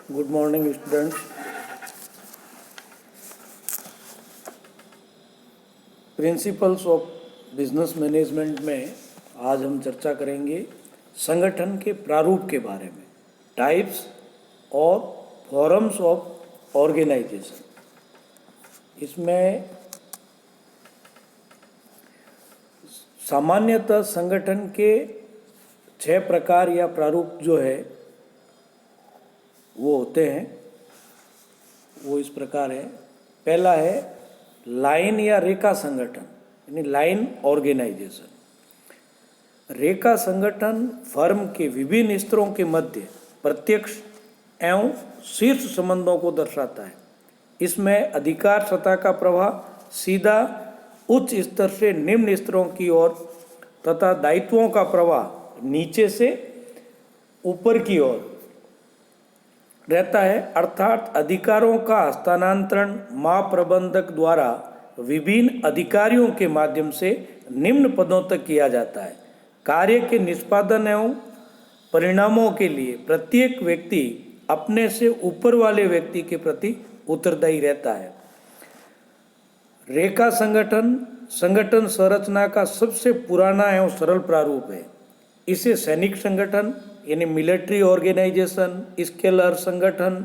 Good morning students. Principles of business management में आज हम चर्चा करेंगे संगठन के प्रारूप के बारे में, टाइप्स और फॉर्म्स ऑफ ऑर्गेनाइजेशन। इसमें सामान्यतः संगठन के 6 प्रकार या प्रारूप जो है वो होते हैं। वो इस प्रकार है। पहला है लाइन या रेखा संगठन, यानी लाइन ऑर्गेनाइजेशन। रेखा संगठन फर्म के विभिन्न स्तरों के मध्य प्रत्यक्ष एवं शीर्ष संबंधों को दर्शाता है। इसमें अधिकार सत्ता का प्रवाह सीधा उच्च स्तर से निम्न स्तरों की ओर तथा दायित्वों का प्रवाह नीचे से ऊपर की ओर रहता है, अर्थात अधिकारों का हस्तांतरण महाप्रबंधक द्वारा विभिन्न अधिकारियों के माध्यम से निम्न पदों तक किया जाता है। कार्य के निष्पादन एवं परिणामों के लिए प्रत्येक व्यक्ति अपने से ऊपर वाले व्यक्ति के प्रति उत्तरदायी रहता है। रेखा संगठन संगठन संरचना का सबसे पुराना एवं सरल प्रारूप है। इसे सैनिक संगठन यानी मिलिट्री ऑर्गेनाइजेशन, स्केलर संगठन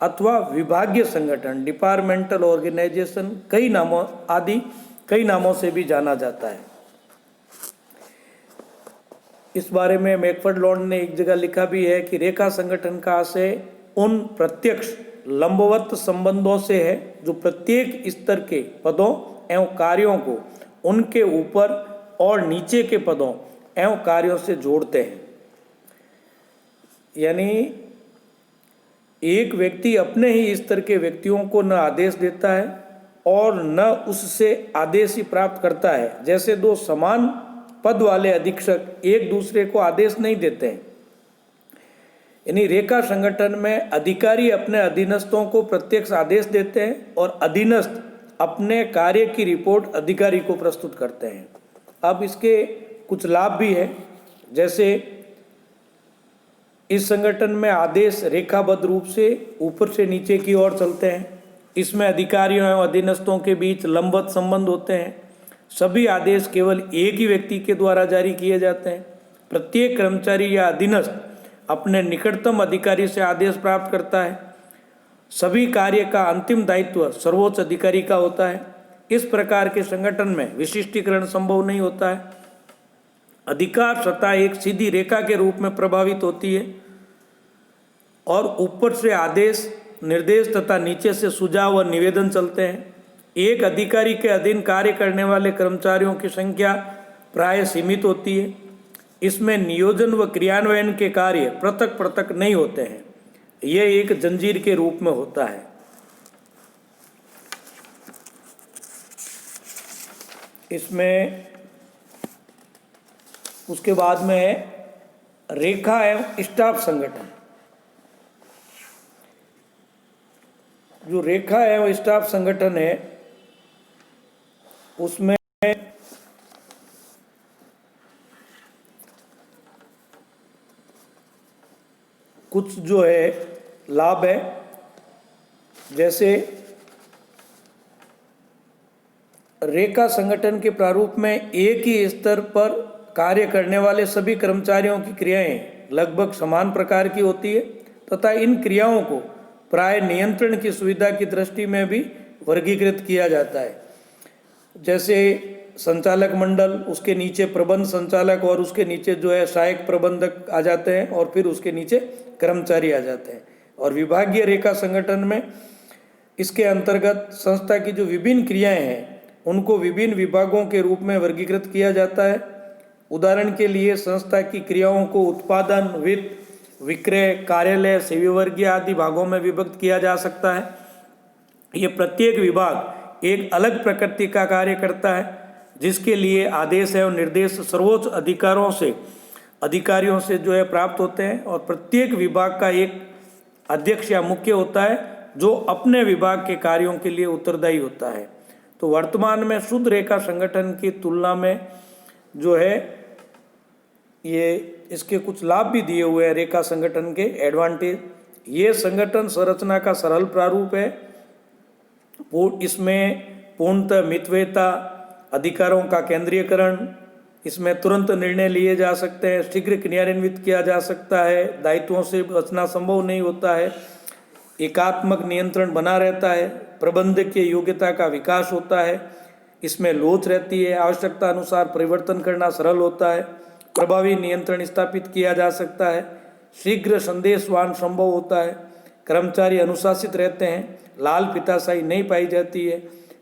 अथवा विभागीय संगठन डिपार्टमेंटल ऑर्गेनाइजेशन कई नामों से भी जाना जाता है। इस बारे में मैकफर्ड लॉन्ड ने एक जगह लिखा भी है कि रेखा संगठन का आशय उन प्रत्यक्ष लंबवत संबंधों से है जो प्रत्येक स्तर के पदों एवं कार्यों को उनके ऊपर और नीचे के पदों एवं कार्यों से जोड़ते हैं। यानी एक व्यक्ति अपने ही स्तर के व्यक्तियों को न आदेश देता है और न उससे आदेश ही प्राप्त करता है। जैसे दो समान पद वाले अधीक्षक एक दूसरे को आदेश नहीं देते हैं। यानी रेखा संगठन में अधिकारी अपने अधीनस्थों को प्रत्यक्ष आदेश देते हैं और अधीनस्थ अपने कार्य की रिपोर्ट अधिकारी को प्रस्तुत करते हैं। अब इसके कुछ लाभ भी है, जैसे इस संगठन में आदेश रेखाबद्ध रूप से ऊपर से नीचे की ओर चलते हैं। इसमें अधिकारियों एवं अधीनस्थों के बीच लंबवत संबंध होते हैं। सभी आदेश केवल एक ही व्यक्ति के द्वारा जारी किए जाते हैं। प्रत्येक कर्मचारी या अधीनस्थ अपने निकटतम अधिकारी से आदेश प्राप्त करता है। सभी कार्य का अंतिम दायित्व सर्वोच्च अधिकारी का होता है। इस प्रकार के संगठन में विशिष्टीकरण संभव नहीं होता है। अधिकार सत्ता एक सीधी रेखा के रूप में प्रभावित होती है और ऊपर से आदेश निर्देश तथा नीचे से सुझाव व निवेदन चलते हैं। एक अधिकारी के अधीन कार्य करने वाले कर्मचारियों की संख्या प्राय सीमित होती है। इसमें नियोजन व क्रियान्वयन के कार्य पृथक पृथक नहीं होते हैं। यह एक जंजीर के रूप में होता है। इसमें उसके बाद में है रेखा एवं स्टाफ संगठन। जो रेखा एवं स्टाफ संगठन है उसमें कुछ जो है लाभ है, जैसे रेखा संगठन के प्रारूप में एक ही स्तर पर कार्य करने वाले सभी कर्मचारियों की क्रियाएं लगभग समान प्रकार की होती है तथा इन क्रियाओं को प्राय नियंत्रण की सुविधा की दृष्टि में भी वर्गीकृत किया जाता है। जैसे संचालक मंडल, उसके नीचे प्रबंध संचालक और उसके नीचे जो है सहायक प्रबंधक आ जाते हैं और फिर उसके नीचे कर्मचारी आ जाते हैं। और विभागीय रेखा संगठन में इसके अंतर्गत संस्था की जो विभिन्न क्रियाएं हैं उनको विभिन्न विभागों के रूप में वर्गीकृत किया जाता है। उदाहरण के लिए संस्था की क्रियाओं को उत्पादन, वित्त, विक्रय, कार्यालय, सेवा वर्गीय आदि भागों में विभक्त किया जा सकता है। ये प्रत्येक विभाग एक अलग प्रकृति का कार्य करता है, जिसके लिए आदेश एवं निर्देश सर्वोच्च अधिकारियों से जो है प्राप्त होते हैं। और प्रत्येक विभाग का एक अध्यक्ष या मुख्य होता है जो अपने विभाग के कार्यों के लिए उत्तरदायी होता है। तो वर्तमान में शुद्ध रेखा संगठन की तुलना में जो है ये इसके कुछ लाभ भी दिए हुए हैं रेखा संगठन के एडवांटेज। ये संगठन संरचना का सरल प्रारूप है। इसमें पूर्णतः मितव्ययता, अधिकारों का केंद्रीयकरण, इसमें तुरंत निर्णय लिए जा सकते हैं, शीघ्र क्रियान्वित किया जा सकता है, दायित्वों से बचना संभव नहीं होता है, एकात्मक नियंत्रण बना रहता है, प्रबंधकीय योग्यता का विकास होता है, इसमें लोच रहती है, आवश्यकता अनुसार परिवर्तन करना सरल होता है, प्रभावी नियंत्रण स्थापित किया जा सकता है, शीघ्र संदेशवान संभव होता है, कर्मचारी अनुशासित रहते हैं, लाल पिताशाही नहीं पाई जाती है,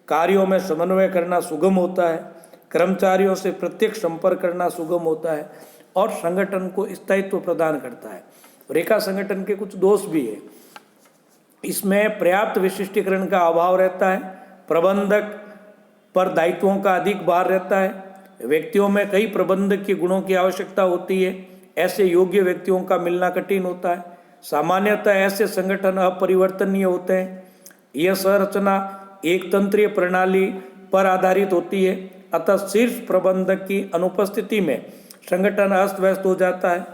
कार्यों में समन्वय करना सुगम होता है, कर्मचारियों से प्रत्यक्ष संपर्क करना सुगम होता है और संगठन को स्थायित्व प्रदान करता है। रेखा संगठन के कुछ दोष भी है। इसमें पर्याप्त विशिष्टीकरण का अभाव रहता है, प्रबंधक पर दायित्वों का अधिक भार रहता है, व्यक्तियों में कई प्रबंधकीय गुणों की आवश्यकता होती है, ऐसे योग्य व्यक्तियों का मिलना कठिन होता है, सामान्यतः ऐसे संगठन अपरिवर्तनीय होते हैं, यह संरचना एक तंत्रीय प्रणाली पर आधारित होती है, अतः शीर्ष प्रबंधक की अनुपस्थिति में संगठन अस्त व्यस्त हो जाता है,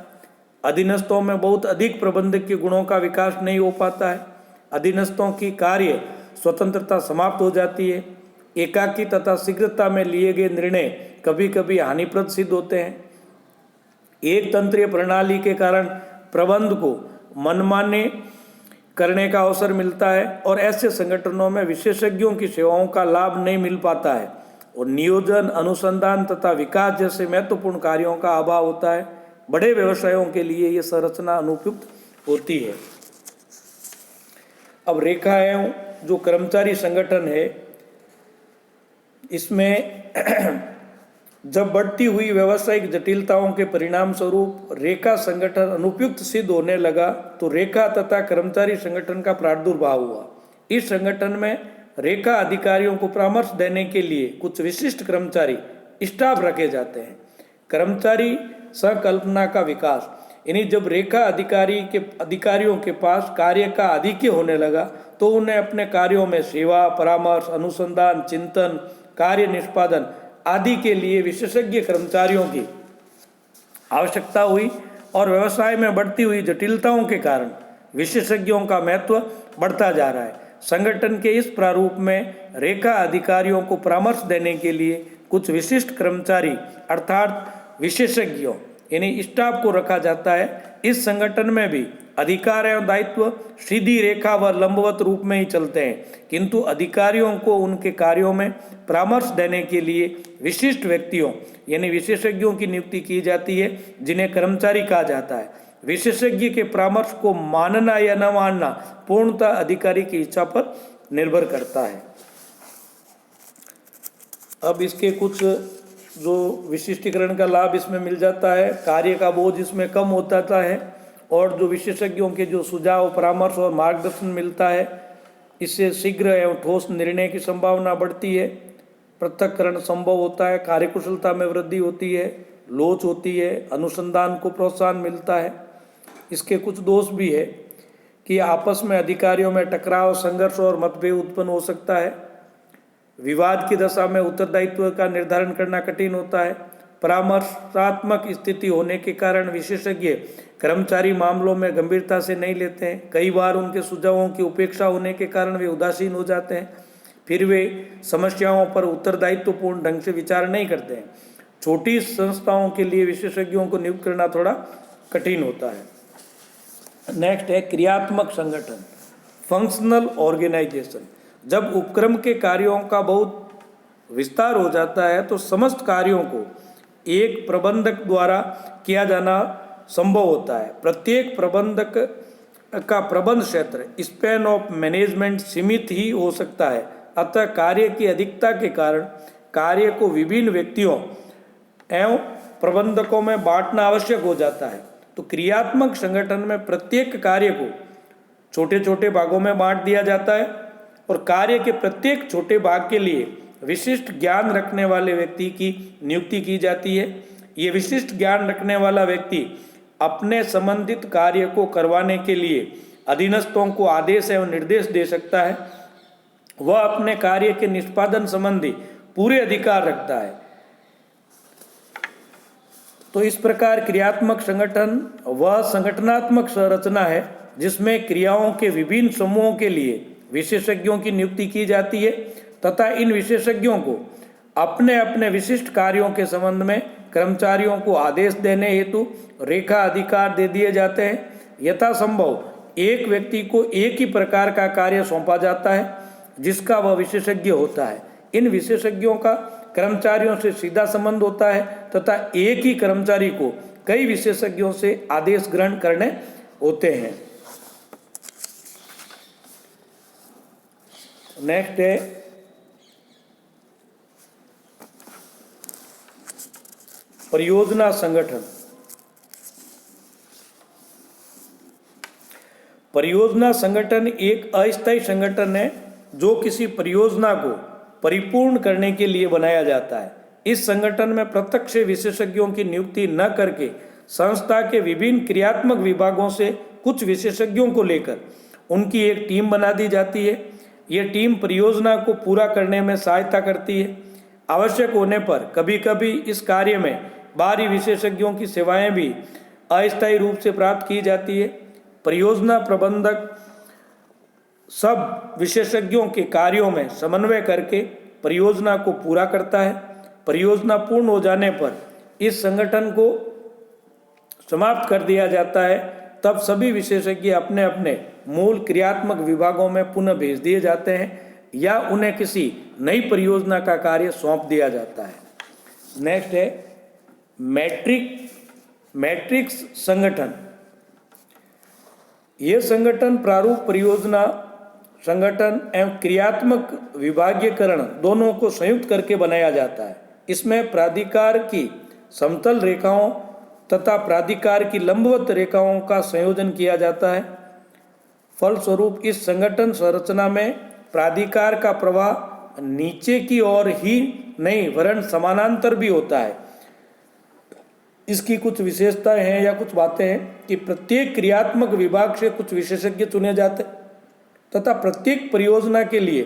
अधीनस्थों में बहुत अधिक प्रबंधकीय गुणों का विकास नहीं हो पाता है, अधीनस्थों की कार्य स्वतंत्रता समाप्त हो जाती है, एकाकी तथा शीघ्रता में लिए गए निर्णय कभी कभी हानिप्रद सिद्ध होते हैं। एक तंत्रीय प्रणाली के कारण प्रबंध को मनमाने करने का अवसर मिलता है और ऐसे संगठनों में विशेषज्ञों की सेवाओं का लाभ नहीं मिल पाता है और नियोजन, अनुसंधान तथा विकास जैसे महत्वपूर्ण कार्यों का अभाव होता है। बड़े व्यवसायों के लिए ये संरचना अनुपयुक्त होती है। अब रेखा एवं जो कर्मचारी संगठन है, इसमें जब बढ़ती हुई व्यावसायिक जटिलताओं के परिणाम स्वरूप रेखा संगठन अनुपयुक्त सिद्ध होने लगा तो रेखा तथा कर्मचारी संगठन का प्रादुर्भाव हुआ। इस संगठन में रेखा अधिकारियों को परामर्श देने के लिए कुछ विशिष्ट कर्मचारी स्टाफ रखे जाते हैं। कर्मचारी संकल्पना का विकास, यानी जब रेखा अधिकारियों के पास कार्य का आधिक्य होने लगा तो उन्हें अपने कार्यों में सेवा, परामर्श, अनुसंधान, चिंतन, कार्य निष्पादन आदि के लिए विशेषज्ञ कर्मचारियों की आवश्यकता हुई और व्यवसाय में बढ़ती हुई जटिलताओं के कारण विशेषज्ञों का महत्व बढ़ता जा रहा है। संगठन के इस प्रारूप में रेखा अधिकारियों को परामर्श देने के लिए कुछ विशिष्ट कर्मचारी अर्थात विशेषज्ञों यानी स्टाफ को रखा जाता है। इस संगठन में भी अधिकार एवं दायित्व सीधी रेखा व लंबवत रूप में ही चलते हैं, किंतु अधिकारियों को उनके कार्यों में परामर्श देने के लिए विशिष्ट व्यक्तियों यानी विशेषज्ञों की नियुक्ति की जाती है, जिन्हें कर्मचारी कहा जाता है। विशेषज्ञ के परामर्श को मानना या न मानना पूर्णतः अधिकारी की इच्छा पर निर्भर करता है। अब इसके कुछ जो विशिष्टीकरण का लाभ इसमें मिल जाता है, कार्य का बोझ इसमें कम हो जाता है और जो विशेषज्ञों के जो सुझाव, परामर्श और मार्गदर्शन मिलता है, इससे शीघ्र एवं ठोस निर्णय की संभावना बढ़ती है, पृथक्करण संभव होता है, कार्यकुशलता में वृद्धि होती है, लोच होती है, अनुसंधान को प्रोत्साहन मिलता है। इसके कुछ दोष भी है कि आपस में अधिकारियों में टकराव, संघर्ष और मतभेद उत्पन्न हो सकता है, विवाद की दशा में उत्तरदायित्व का निर्धारण करना कठिन होता है, परामर्शात्मक स्थिति होने के कारण विशेषज्ञ कर्मचारी मामलों में गंभीरता से नहीं लेते हैं, कई बार उनके सुझावों की उपेक्षा होने के कारण वे उदासीन हो जाते हैं, फिर वे समस्याओं पर उत्तरदायित्वपूर्ण ढंग से विचार नहीं करते हैं। छोटी संस्थाओं के लिए विशेषज्ञों को नियुक्त करना थोड़ा कठिन होता है। नेक्स्ट है क्रियात्मक संगठन, फंक्शनल ऑर्गेनाइजेशन। जब उपक्रम के कार्यों का बहुत विस्तार हो जाता है तो समस्त कार्यों को एक प्रबंधक द्वारा किया जाना संभव होता है। प्रत्येक प्रबंधक का प्रबंध क्षेत्र, स्पैन ऑफ मैनेजमेंट सीमित ही हो सकता है, अतः कार्य की अधिकता के कारण कार्य को विभिन्न व्यक्तियों एवं प्रबंधकों में बांटना आवश्यक हो जाता है। तो क्रियात्मक संगठन में प्रत्येक कार्य को छोटे छोटे भागों में बांट दिया जाता है और कार्य के प्रत्येक छोटे भाग के लिए विशिष्ट ज्ञान रखने वाले व्यक्ति की नियुक्ति की जाती है। ये विशिष्ट ज्ञान रखने वाला व्यक्ति अपने संबंधित कार्य को करवाने के लिए अधीनस्थों को आदेश एवं निर्देश दे सकता है। वह अपने कार्य के निष्पादन संबंधी पूरे अधिकार रखता है। तो इस प्रकार क्रियात्मक संगठन वह संगठनात्मक संरचना है जिसमें क्रियाओं के विभिन्न समूहों के लिए विशेषज्ञों की नियुक्ति की जाती है तथा इन विशेषज्ञों को अपने अपने विशिष्ट कार्यों के संबंध में कर्मचारियों को आदेश देने हेतु रेखा अधिकार दे दिए जाते हैं। यथासंभव एक व्यक्ति को एक ही प्रकार का कार्य सौंपा जाता है जिसका वह विशेषज्ञ होता है। इन विशेषज्ञों का कर्मचारियों से सीधा संबंध होता है तथा एक ही कर्मचारी को कई विशेषज्ञों से आदेश ग्रहण करने होते हैं। नेक्स्ट है परियोजना संगठन। परियोजना संगठन एक अस्थायी संगठन है जो किसी परियोजना को परिपूर्ण करने के लिए बनाया जाता है। इस संगठन में प्रत्यक्ष विशेषज्ञों की नियुक्ति न करके संस्था के विभिन्न क्रियात्मक विभागों से कुछ विशेषज्ञों को लेकर उनकी एक टीम बना दी जाती है। यह टीम परियोजना को पूरा करने में सहायता करती है। आवश्यक होने पर कभी कभी इस कार्य में बाहरी विशेषज्ञों की सेवाएं भी अस्थायी रूप से प्राप्त की जाती है। परियोजना प्रबंधक सब विशेषज्ञों के कार्यों में समन्वय करके परियोजना को पूरा करता है। परियोजना पूर्ण हो जाने पर इस संगठन को समाप्त कर दिया जाता है। तब सभी विशेषज्ञ अपने अपने मूल क्रियात्मक विभागों में पुनः भेज दिए जाते हैं या उन्हें किसी नई परियोजना का कार्य सौंप दिया जाता है। नेक्स्ट है मैट्रिक्स संगठन। यह संगठन प्रारूप परियोजना संगठन एवं क्रियात्मक विभागीकरण दोनों को संयुक्त करके बनाया जाता है। इसमें प्राधिकार की समतल रेखाओं तथा प्राधिकार की लंबवत रेखाओं का संयोजन किया जाता है। फलस्वरूप इस संगठन संरचना में प्राधिकार का प्रवाह नीचे की ओर ही नहीं वरन समानांतर भी होता है। इसकी कुछ विशेषताएं हैं या कुछ बातें हैं कि प्रत्येक क्रियात्मक विभाग से कुछ विशेषज्ञ चुने जाते तथा प्रत्येक परियोजना के लिए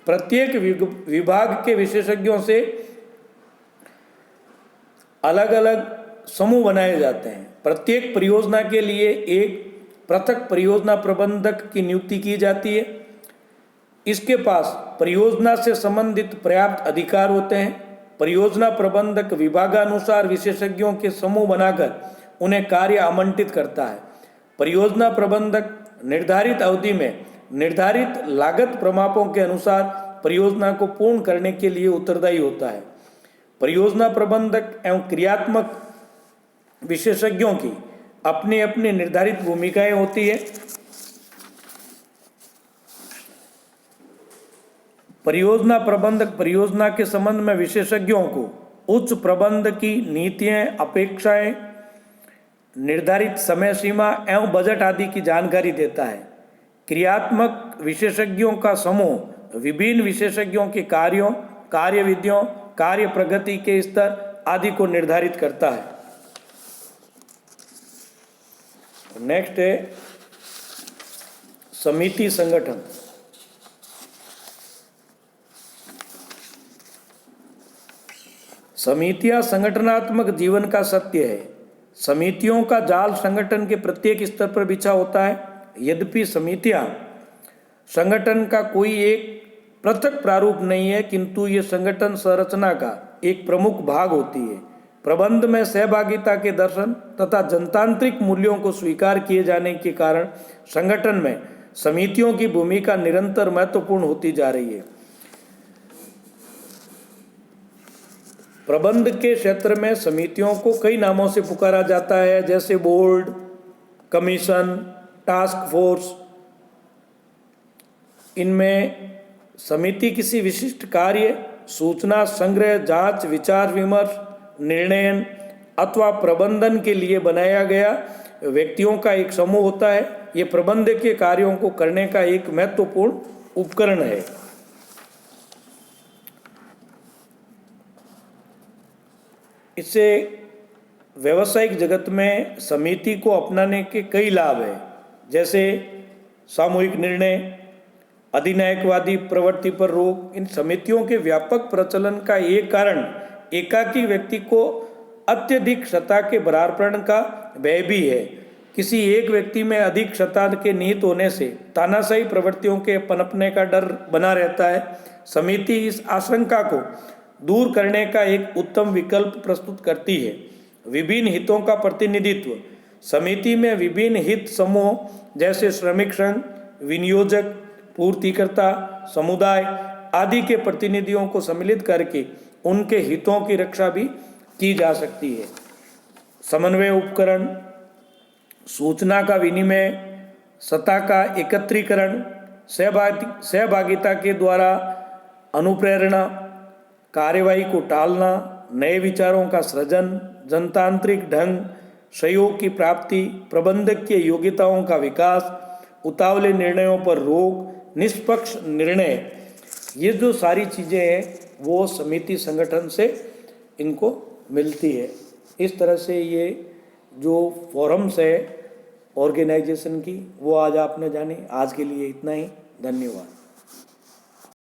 प्रत्येक विभाग के विशेषज्ञों से अलग अलग समूह बनाए जाते हैं। प्रत्येक परियोजना के लिए एक पृथक परियोजना प्रबंधक की नियुक्ति की जाती है। इसके पास परियोजना से संबंधित पर्याप्त अधिकार होते हैं। परियोजना प्रबंधक विभागानुसार विशेषज्ञों के समूह बनाकर उन्हें कार्य आवंटित करता है। परियोजना प्रबंधक निर्धारित अवधि में निर्धारित लागत प्रमापों के अनुसार परियोजना को पूर्ण करने के लिए उत्तरदायी होता है। परियोजना प्रबंधक एवं क्रियात्मक विशेषज्ञों की अपनी अपनी निर्धारित भूमिकाएं होती है। परियोजना प्रबंधक परियोजना के संबंध में विशेषज्ञों को उच्च प्रबंध की नीतियां, अपेक्षाएं, निर्धारित समय सीमा एवं बजट आदि की जानकारी देता है। क्रियात्मक विशेषज्ञों का समूह विभिन्न विशेषज्ञों के कार्यों, कार्यविधियों, कार्य प्रगति के स्तर आदि को निर्धारित करता है। नेक्स्ट है समिति संगठन। समितियां संगठनात्मक जीवन का सत्य है। समितियों का जाल संगठन के प्रत्येक स्तर पर बिछा होता है। यद्यपि समितियां संगठन का कोई एक पृथक प्रारूप नहीं है, किंतु ये संगठन संरचना का एक प्रमुख भाग होती है। प्रबंध में सहभागिता के दर्शन तथा जनतांत्रिक मूल्यों को स्वीकार किए जाने के कारण संगठन में समितियों की भूमिका निरंतर महत्वपूर्ण होती जा रही है। प्रबंध के क्षेत्र में समितियों को कई नामों से पुकारा जाता है, जैसे बोर्ड, कमीशन, टास्क फोर्स। इनमें समिति किसी विशिष्ट कार्य, सूचना संग्रह, जांच, विचार विमर्श, निर्णयन अथवा प्रबंधन के लिए बनाया गया व्यक्तियों का एक समूह होता है। ये प्रबंध के कार्यों को करने का एक महत्वपूर्ण उपकरण है। इससे व्यावसायिक जगत में समिति को अपनाने के कई लाभ हैं, जैसे सामूहिक निर्णय, अधिनायकवादी प्रवृत्ति पर रोक। इन समितियों के व्यापक प्रचलन का एक कारण एकाकी व्यक्ति को अत्यधिक सत्ता के बराबरण का भय भी है। किसी एक व्यक्ति में अधिक क्षमता के निहित होने से तानाशाही प्रवृत्तियों के पनपने का डर बना रहता है। समिति इस आशंका को दूर करने का एक उत्तम विकल्प प्रस्तुत करती है। विभिन्न हितों का प्रतिनिधित्व। समिति में विभिन्न हित समूह जैसे श्रमिक संघ, विनियोजक, पूर्तिकर्ता, समुदाय आदि के प्रतिनिधियों को सम्मिलित करके उनके हितों की रक्षा भी की जा सकती है। समन्वय उपकरण, सूचना का विनिमय, सत्ता का एकत्रीकरण, सहभागिता के द्वारा अनुप्रेरणा, कार्यवाही को टालना, नए विचारों का सृजन, जनतांत्रिक ढंग, सहयोग की प्राप्ति, प्रबंधकीय योग्यताओं का विकास, उतावले निर्णयों पर रोक, निष्पक्ष निर्णय, ये जो सारी चीज़ें हैं वो समिति संगठन से इनको मिलती है। इस तरह से ये जो फोरम्स है ऑर्गेनाइजेशन की वो आज आपने जानी। आज के लिए इतना ही, धन्यवाद।